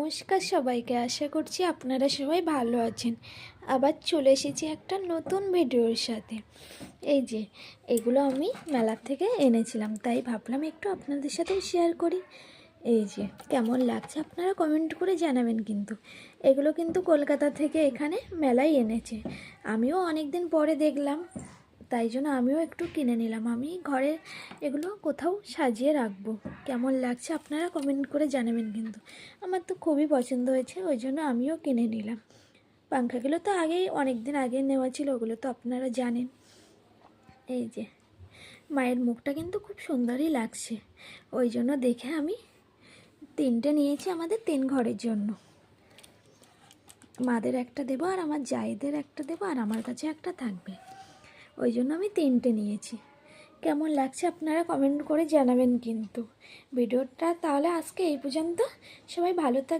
নমস্কার সবাইকে, আশা করছি আপনারা সবাই ভালো আছেন। আবার চলে এসেছি একটা নতুন ভিডিওর সাথে। এই যে এগুলো আমি মেলার থেকে এনেছিলাম, তাই ভাবলাম একটু আপনাদের সাথেও শেয়ার করি। এই যে কেমন লাগছে আপনারা কমেন্ট করে জানাবেন। কিন্তু এগুলো কিন্তু কলকাতা থেকে এখানে মেলায় এনেছে। আমিও অনেক দিন পরে দেখলাম, তাই জন্য আমিও একটু কিনে নিলাম। আমি ঘরে এগুলো কোথাও সাজিয়ে রাখবো। কেমন লাগছে আপনারা কমেন্ট করে জানাবেন। কিন্তু আমার তো খুবই পছন্দ হয়েছে, ওই জন্য আমিও কিনে নিলাম। পাংখাগুলো তো আগেই অনেক দিন আগে নেওয়া ছিল, ওগুলো তো আপনারা জানেন। এই যে মায়ের মুখটা কিন্তু খুব সুন্দরই লাগছে, ওই জন্য দেখে আমি 3টে নিয়েছি আমাদের 3 ঘরের জন্য। মাদের একটা দেবো, আর আমার জায়েদের একটা দেবো, আর আমার কাছে একটা থাকবে, ওই জন্য আমি 3টে নিয়েছি। কেমন লাগছে আপনারা কমেন্ট করে জানাবেন। কিন্তু ভিডিওটা তাহলে আজকে এই পর্যন্ত। সবাই ভালো থাকবেন।